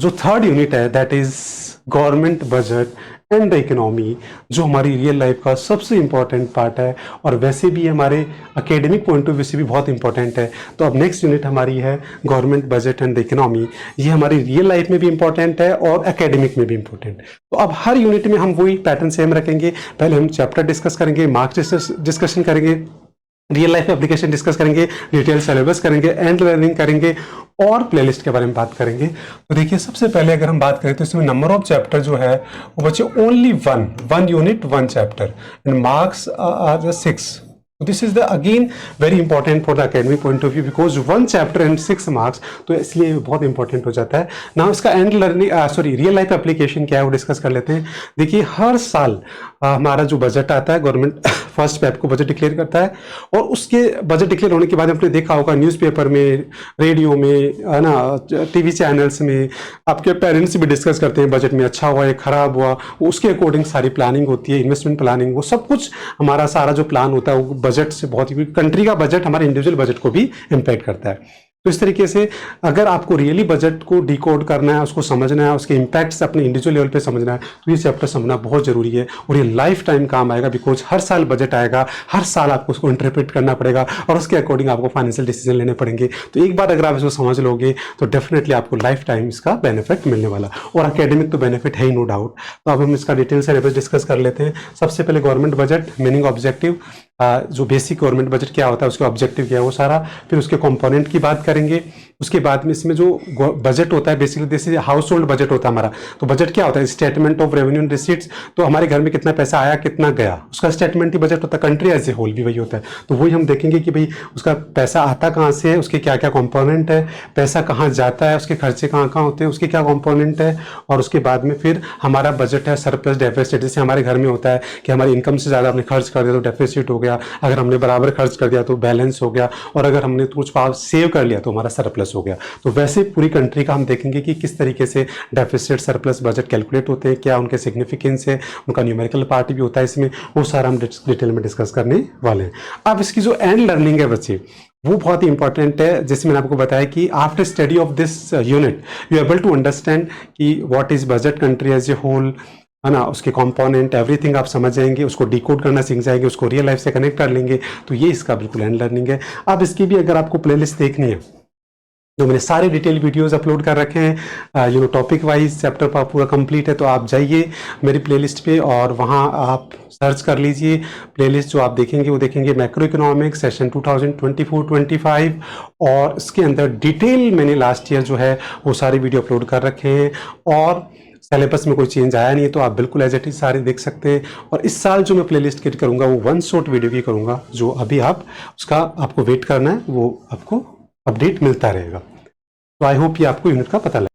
जो third unit है that is government budget and the economy, जो हमारी रियल लाइफ का सबसे इम्पॉर्टेंट पार्ट है और वैसे भी हमारे एकेडमिक पॉइंट ऑफ व्यू से भी बहुत इंपॉर्टेंट है। तो अब नेक्स्ट यूनिट हमारी है government budget and the economy. ये हमारी रियल लाइफ में भी इंपॉर्टेंट है और एकेडमिक में भी इंपॉर्टेंट। तो अब हर यूनिट में हम वही पैटर्न सेम रखेंगे। पहले हम चैप्टर डिस्कस करेंगे, मार्क्स डिस्कशन करेंगे, रियल लाइफ एप्लीकेशन डिस्कस करेंगे, डिटेल सिलेबस करेंगे, एंड लर्निंग करेंगे और प्लेलिस्ट के बारे में बात करेंगे। तो देखिए सबसे पहले अगर हम बात करें तो इसमें नंबर ऑफ चैप्टर जो है वो बचे only one unit one chapter and marks are 6। This is the again very important for the academic point of view because one chapter and 6 marks, तो इसलिए बहुत इंपॉर्टेंट हो जाता है ना। इसका and learning real life application क्या है वो डिस्कस कर लेते हैं। देखिए हर साल हमारा जो बजट आता है, गवर्नमेंट फर्स्ट फेब को बजट डिक्लेयर करता है और उसके बजट डिक्लेयर होने के बाद आपने देखा होगा न्यूज़पेपर में, रेडियो में, है ना, टीवी चैनल्स में आपके पेरेंट्स भी डिस्कस करते हैं बजट में अच्छा हुआ है खराब हुआ, उसके अकॉर्डिंग सारी प्लानिंग होती है, इन्वेस्टमेंट प्लानिंग, वो सब कुछ हमारा सारा जो प्लान होता है वो बजट से बहुत ही, कंट्री का बजट हमारे इंडिविजुअल बजट को भी इम्पैक्ट करता है। तो इस तरीके से अगर आपको रियली बजट को डिकोड करना है, उसको समझना है, उसके इम्पैक्ट्स अपने इंडिविजुअल लेवल पे समझना है, तो ये चैप्टर समझना बहुत जरूरी है और ये लाइफ टाइम काम आएगा बिकॉज हर साल बजट आएगा, हर साल आपको उसको इंटरप्रेट करना पड़ेगा और उसके अकॉर्डिंग आपको फाइनेंशियल डिसीजन लेने पड़ेंगे। तो एक बार अगर आप इसको समझ लोगे तो डेफिनेटली आपको लाइफ टाइम इसका बेनिफिट मिलने वाला और एकेडमिक तो बेनिफिट है ही नो डाउट। तो अब हम इसका डिटेल से डिस्कस कर लेते हैं। सबसे पहले गवर्नमेंट बजट मीनिंग ऑब्जेक्टिव, जो बेसिक गवर्नमेंट बजट क्या होता है, उसका ऑब्जेक्टिव क्या है वो सारा, फिर उसके कंपोनेंट की बात करेंगे। उसके बाद में इसमें जो बजट होता है बेसिकली जैसे हाउस होल्ड बजट होता है हमारा, तो बजट क्या होता है, statement of revenue and receipts, तो हमारे घर में कितना पैसा आया कितना गया उसका स्टेटमेंट ही बजट होता है। कंट्री एज ए होल भी वही होता है, तो वही हम देखेंगे कि भाई उसका पैसा आता कहाँ से है, उसके क्या क्या कंपोनेंट है, पैसा कहाँ जाता है, उसके खर्चे कहाँ कहाँ होते हैं, उसके क्या कंपोनेंट है, और उसके बाद में फिर हमारा बजट है सरप्लस डेफिसिट। जैसे हमारे घर में होता है कि हमारी इनकम से ज़्यादा हमने खर्च कर दिया तो डेफिसिट हो गया, अगर हमने बराबर खर्च कर दिया तो बैलेंस हो गया, और अगर हमने कुछ सेव कर लिया तो हमारा सरप्लस हो गया। तो वैसे पूरी कंट्री का हम देखेंगे कि किस तरीके से डेफिसिट सरप्लस बजट कैलकुलेट होते हैं, क्या उनके सिग्निफिकेंस है, उनका न्यूमेरिकल पार्ट भी होता है इसमें, वो सारा हम डिटेल में डिस्कस करने वाले हैं। अब इसकी जो एंड लर्निंग है बच्चे वो बहुत ही इंपॉर्टेंट है। जैसे मैंने आपको बताया कि after study of this unit you able to understand कि what is budget country as a whole, है ना, उसके कंपोनेंट एवरीथिंग आप समझ जाएंगे, उसको डिकोड करना सीख जाएंगे, उसको रियल लाइफ से कनेक्ट कर लेंगे। तो ये इसका बिल्कुल एंड लर्निंग है। अब इसकी भी अगर आपको प्लेलिस्ट देखनी है तो मैंने सारे डिटेल वीडियोस अपलोड कर रखे हैं, टॉपिक वाइज चैप्टर पर पूरा कंप्लीट है। तो आप जाइए मेरी प्लेलिस्ट पे और वहाँ आप सर्च कर लीजिए प्लेलिस्ट। जो आप देखेंगे वो देखेंगे मैक्रो इकोनॉमिक्स सेशन 2024-25 और इसके अंदर डिटेल मैंने लास्ट ईयर जो है वो सारे वीडियो अपलोड कर रखे हैं और सिलेबस में कोई चेंज आया नहीं है, तो आप बिल्कुल एज इट इज सारे देख सकते हैं। और इस साल जो मैं प्लेलिस्ट क्रिएट करूँगा वो वन शॉट वीडियो की करूँगा, जो अभी आप उसका आपको वेट करना है, वो आपको अपडेट मिलता रहेगा। तो आई होप ये आपको यूनिट का पता लगे।